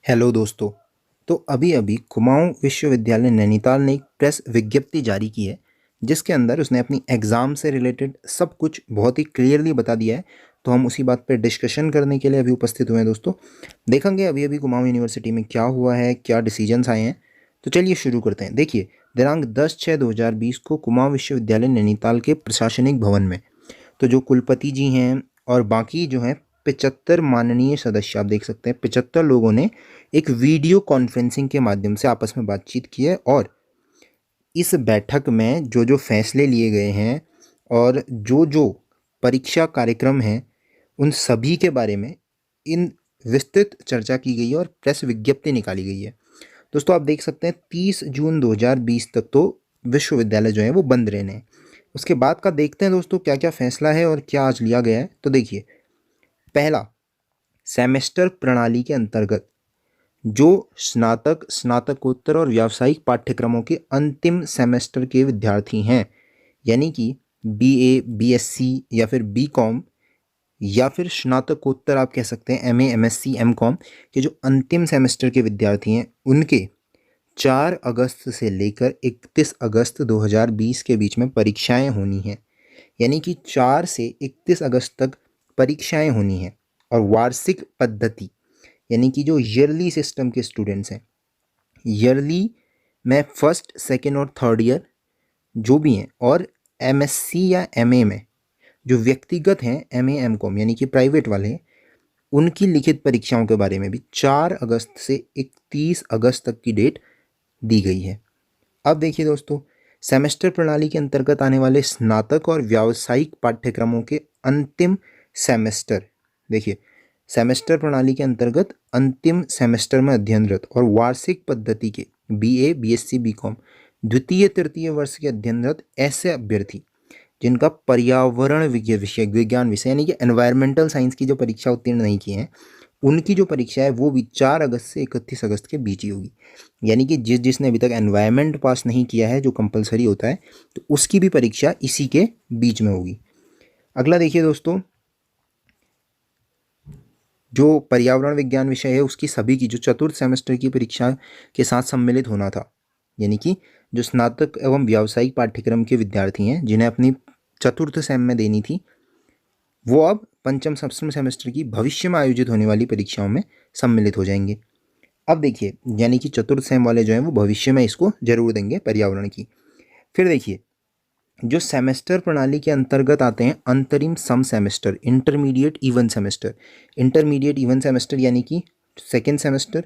Hello दोस्तों। तो अभी अभी कुमाऊं विश्वविद्यालय नैनीताल ने एक प्रेस विज्ञप्ति जारी की है जिसके अंदर उसने अपनी एग्ज़ाम से रिलेटेड सब कुछ बहुत ही क्लियरली बता दिया है। तो हम उसी बात पर डिस्कशन करने के लिए अभी उपस्थित हुए हैं दोस्तों। देखेंगे अभी अभी कुमाऊं यूनिवर्सिटी में क्या हुआ है, क्या डिसीजंस आए हैं। तो चलिए शुरू करते हैं। देखिए, दिनांक 10/6/2020 को कुमाऊं विश्वविद्यालय नैनीताल के प्रशासनिक भवन में तो जो कुलपति जी हैं और बाकी जो हैं 75 माननीय सदस्य, आप देख सकते हैं 75 लोगों ने एक वीडियो कॉन्फ्रेंसिंग के माध्यम से आपस में बातचीत की है। और इस बैठक में जो जो फैसले लिए गए हैं और जो जो परीक्षा कार्यक्रम हैं उन सभी के बारे में इन विस्तृत चर्चा की गई है और प्रेस विज्ञप्ति निकाली गई है। दोस्तों आप देख सकते हैं 30 जून 2020 तक तो विश्वविद्यालय जो है वो बंद रहने हैं। उसके बाद का देखते हैं दोस्तों क्या क्या फैसला है और क्या आज लिया गया है। तो देखिए, पहला, सेमेस्टर प्रणाली के अंतर्गत जो स्नातक, स्नातकोत्तर और व्यावसायिक पाठ्यक्रमों के अंतिम सेमेस्टर के विद्यार्थी हैं, यानी कि बीए, बीएससी या फिर बीकॉम या फिर स्नातकोत्तर आप कह सकते हैं एमए, एमएससी, एमकॉम के जो अंतिम सेमेस्टर के विद्यार्थी हैं उनके 4 अगस्त से लेकर 31 अगस्त 2020 के बीच में परीक्षाएं होनी हैं। यानी कि 4 से 31 अगस्त तक परीक्षाएं होनी हैं। और वार्षिक पद्धति यानी कि जो ईयरली सिस्टम के स्टूडेंट्स हैं, ईयरली में फर्स्ट, सेकेंड और थर्ड ईयर जो भी हैं, और एमएससी या एमए में जो व्यक्तिगत हैं, एमए, एमकॉम यानी कि प्राइवेट वाले हैं, उनकी लिखित परीक्षाओं के बारे में भी 4 अगस्त से 31 अगस्त तक की डेट दी गई है। अब देखिए दोस्तों, सेमेस्टर प्रणाली के अंतर्गत आने वाले स्नातक और व्यावसायिक पाठ्यक्रमों के अंतिम सेमेस्टर, देखिए सेमेस्टर प्रणाली के अंतर्गत अंतिम सेमेस्टर में अध्ययनरत और वार्षिक पद्धति के बीए, बीएससी, बीकॉम द्वितीय तृतीय वर्ष के अध्ययनरत ऐसे अभ्यर्थी जिनका पर्यावरण विज्ञान विषय यानी कि एनवायरमेंटल साइंस की जो परीक्षा उत्तीर्ण नहीं की हैं, उनकी जो परीक्षा है वो भी 4 अगस्त से 31 अगस्त के बीच ही होगी। यानी कि जिसने अभी तक एनवायरमेंट पास नहीं किया है, जो कंपलसरी होता है, तो उसकी भी परीक्षा इसी के बीच में होगी। अगला देखिए दोस्तों, जो पर्यावरण विज्ञान विषय है उसकी सभी की जो चतुर्थ सेमेस्टर की परीक्षा के साथ सम्मिलित होना था, यानी कि जो स्नातक एवं व्यावसायिक पाठ्यक्रम के विद्यार्थी हैं जिन्हें अपनी चतुर्थ सेम में देनी थी, वो अब पंचम सप्तम सेमेस्टर की भविष्य में आयोजित होने वाली परीक्षाओं में सम्मिलित हो जाएंगे। अब देखिए, यानी कि चतुर्थ सेम वाले जो हैं वो भविष्य में इसको जरूर देंगे पर्यावरण की। फिर देखिए, जो सेमेस्टर प्रणाली के अंतर्गत आते हैं अंतरिम सम semester, intermediate even semester, intermediate even semester यानी कि सेकेंड सेमेस्टर,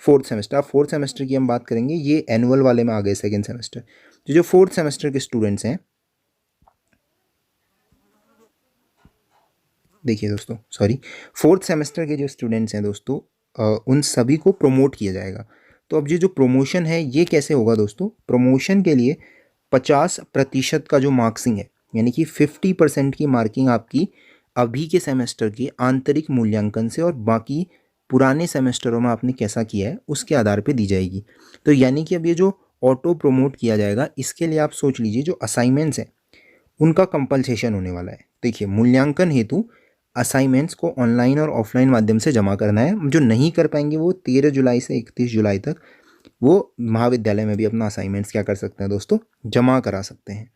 फोर्थ सेमेस्टर। अब फोर्थ सेमेस्टर की हम बात करेंगे, ये एनुअल वाले में आ गए सेकेंड सेमेस्टर। तो जो फोर्थ सेमेस्टर के स्टूडेंट्स हैं, देखिए दोस्तों, सॉरी, फोर्थ सेमेस्टर के जो स्टूडेंट्स हैं दोस्तों, उन सभी को प्रमोट किया जाएगा। तो अब ये जो प्रमोशन है ये कैसे होगा दोस्तों? प्रमोशन के लिए 50% का जो मार्क्सिंग है, यानी कि 50% की मार्किंग आपकी अभी के सेमेस्टर के आंतरिक मूल्यांकन से और बाकी पुराने सेमेस्टरों में आपने कैसा किया है उसके आधार पे दी जाएगी। तो यानी कि अब ये जो ऑटो प्रमोट किया जाएगा, इसके लिए आप सोच लीजिए जो असाइनमेंट्स हैं उनका कंपलसेशन होने वाला है। देखिए, मूल्यांकन हेतु असाइनमेंट्स को ऑनलाइन और ऑफलाइन माध्यम से जमा करना है। जो नहीं कर पाएंगे वो 13 जुलाई से 31 जुलाई तक वो महाविद्यालय में भी अपना असाइनमेंट्स क्या कर सकते हैं दोस्तों? जमा करा सकते हैं।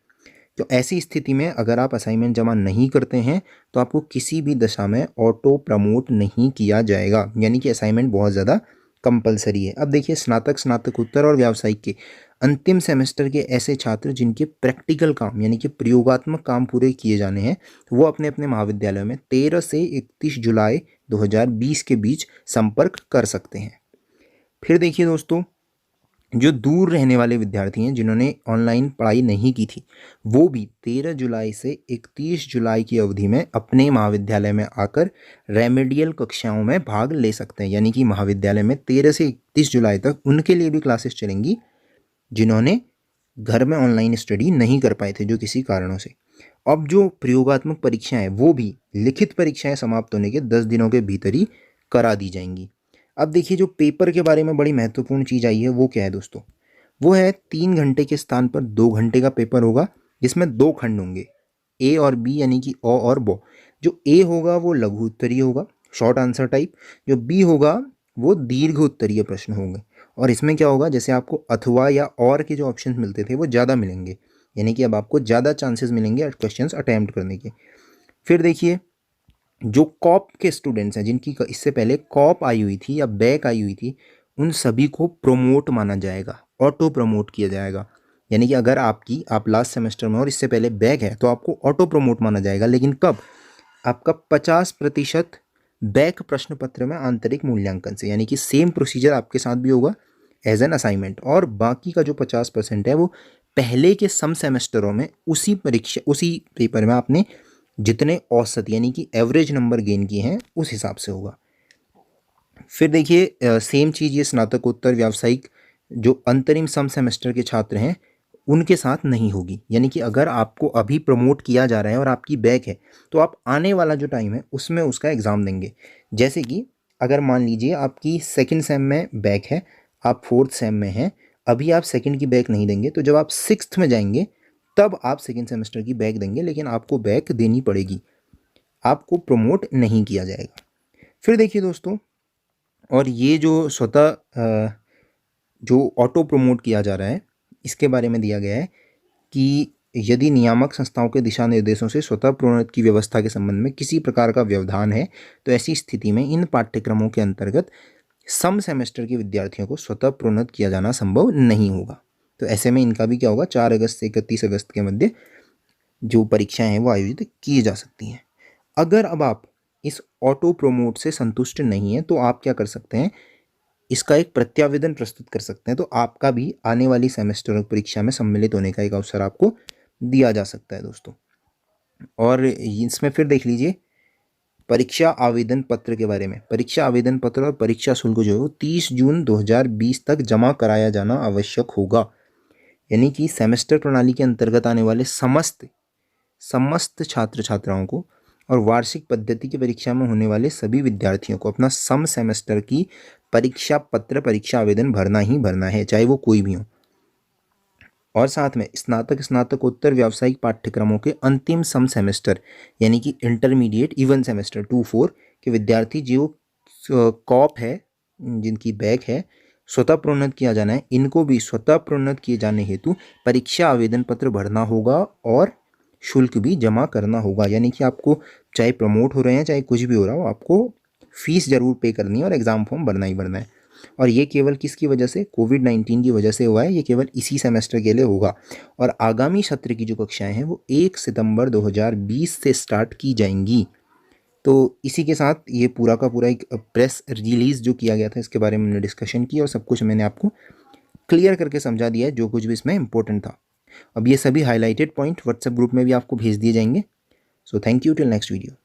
तो ऐसी स्थिति में अगर आप असाइनमेंट जमा नहीं करते हैं तो आपको किसी भी दशा में ऑटो प्रमोट नहीं किया जाएगा, यानी कि असाइनमेंट बहुत ज़्यादा कंपलसरी है। अब देखिए, स्नातक, स्नातकोत्तर और व्यावसायिक के अंतिम सेमेस्टर के ऐसे छात्र जिनके प्रैक्टिकल काम यानी कि प्रयोगात्मक काम पूरे किए जाने हैं, वो अपने अपने महाविद्यालयों में 13 से 31 जुलाई 2020 के बीच संपर्क कर सकते हैं। फिर देखिए दोस्तों, जो दूर रहने वाले विद्यार्थी हैं जिन्होंने ऑनलाइन पढ़ाई नहीं की थी, वो भी 13 जुलाई से 31 जुलाई की अवधि में अपने महाविद्यालय में आकर रेमेडियल कक्षाओं में भाग ले सकते हैं। यानी कि महाविद्यालय में 13 से 31 जुलाई तक उनके लिए भी क्लासेस चलेंगी जिन्होंने घर में ऑनलाइन स्टडी नहीं कर पाए थे जो किसी कारणों से। अब जो प्रयोगात्मक परीक्षाएं वो भी लिखित परीक्षाएं समाप्त होने के 10 दिनों के भीतर ही करा दी जाएंगी। अब देखिए, जो पेपर के बारे में बड़ी महत्वपूर्ण चीज़ आई है वो क्या है दोस्तों? वो है 3 घंटे के स्थान पर 2 घंटे का पेपर होगा, जिसमें 2 खंड होंगे, ए और बी, यानी कि अ और ब। जो ए होगा वो लघु उत्तरीय होगा, शॉर्ट आंसर टाइप। जो बी होगा वो दीर्घ उत्तरीय प्रश्न होंगे। और इसमें क्या होगा, जैसे आपको अथवा या और के जो ऑप्शन मिलते थे वो ज़्यादा मिलेंगे, यानी कि अब आपको ज़्यादा चांसेस मिलेंगे क्वेश्चंस अटैम्प्ट करने के। फिर देखिए, जो कॉप के स्टूडेंट्स हैं, जिनकी इससे पहले कॉप आई हुई थी या बैक आई हुई थी, उन सभी को प्रोमोट माना जाएगा, ऑटो प्रमोट किया जाएगा। यानी कि अगर आप लास्ट सेमेस्टर में और इससे पहले बैक है तो आपको ऑटो प्रमोट माना जाएगा। लेकिन कब? आपका 50% बैक प्रश्न पत्र में आंतरिक मूल्यांकन से, यानी कि सेम प्रोसीजर आपके साथ भी होगा एज एन असाइनमेंट, और बाकी का जो 50% है वो पहले के सम सेमेस्टरों में उसी पेपर में आपने जितने औसत यानी कि एवरेज नंबर गेन किए हैं उस हिसाब से होगा। फिर देखिए, सेम चीज़ ये स्नातकोत्तर व्यावसायिक जो अंतरिम सम सेमेस्टर के छात्र हैं उनके साथ नहीं होगी। यानी कि अगर आपको अभी प्रमोट किया जा रहा है और आपकी बैक है तो आप आने वाला जो टाइम है उसमें उसका एग्ज़ाम देंगे। जैसे कि अगर मान लीजिए आपकी सेकंड सेम में बैक है, आप फोर्थ सेम में हैं, अभी आप सेकंड की बैक नहीं देंगे, तो जब आप सिक्स्थ में जाएंगे तब आप सेकंड सेमेस्टर की बैक देंगे, लेकिन आपको बैक देनी पड़ेगी, आपको प्रमोट नहीं किया जाएगा। फिर देखिए दोस्तों, और ये जो स्वतः जो ऑटो प्रमोट किया जा रहा है इसके बारे में दिया गया है कि यदि नियामक संस्थाओं के दिशा निर्देशों से स्वतः प्रोन्नति की व्यवस्था के संबंध में किसी प्रकार का व्यवधान है तो ऐसी स्थिति में इन पाठ्यक्रमों के अंतर्गत सम सेमेस्टर के विद्यार्थियों को स्वतः प्रोन्नत किया जाना संभव नहीं होगा। तो ऐसे में इनका भी क्या होगा, 4 अगस्त से 31 अगस्त के मध्य जो परीक्षाएं हैं वो आयोजित की जा सकती हैं। अगर अब आप इस ऑटो प्रोमोट से संतुष्ट नहीं हैं तो आप क्या कर सकते हैं, इसका एक प्रत्यावेदन प्रस्तुत कर सकते हैं, तो आपका भी आने वाली सेमेस्टर परीक्षा में सम्मिलित होने का एक अवसर आपको दिया जा सकता है दोस्तों। और इसमें फिर देख लीजिए परीक्षा आवेदन पत्र के बारे में। परीक्षा आवेदन पत्र और परीक्षा शुल्क जो है वो 30 जून 2020 तक जमा कराया जाना आवश्यक होगा। यानी कि सेमेस्टर प्रणाली के अंतर्गत आने वाले समस्त छात्र छात्राओं को और वार्षिक पद्धति की परीक्षा में होने वाले सभी विद्यार्थियों को अपना सम सेमेस्टर की परीक्षा पत्र, परीक्षा आवेदन भरना ही भरना है, चाहे वो कोई भी हो। और साथ में स्नातकोत्तर व्यावसायिक पाठ्यक्रमों के अंतिम सम सेमेस्टर यानी कि इंटरमीडिएट इवन सेमेस्टर 2-4 के विद्यार्थी जो कॉप है, जिनकी बैक है, स्वतः प्रोन्नत किया जाना है, इनको भी स्वतः प्रोन्नत किए जाने हेतु परीक्षा आवेदन पत्र भरना होगा और शुल्क भी जमा करना होगा। यानी कि आपको चाहे प्रमोट हो रहे हैं चाहे कुछ भी हो रहा हो, आपको फीस ज़रूर पे करनी है और एग्ज़ाम फॉर्म भरना ही भरना है। और ये केवल किसकी वजह से, कोविड-19 की वजह से हुआ है, ये केवल इसी सेमेस्टर के लिए होगा। और आगामी सत्र की जो कक्षाएं हैं वो 1 सितंबर 2020 से स्टार्ट की जाएंगी। तो इसी के साथ ये पूरा का पूरा एक प्रेस रिलीज़ जो किया गया था इसके बारे में हमने डिस्कशन की और सब कुछ मैंने आपको क्लियर करके समझा दिया है जो कुछ भी इसमें इंपॉर्टेंट था। अब ये सभी हाईलाइटेड पॉइंट व्हाट्सएप ग्रुप में भी आपको भेज दिए जाएंगे। So thank you, till next video.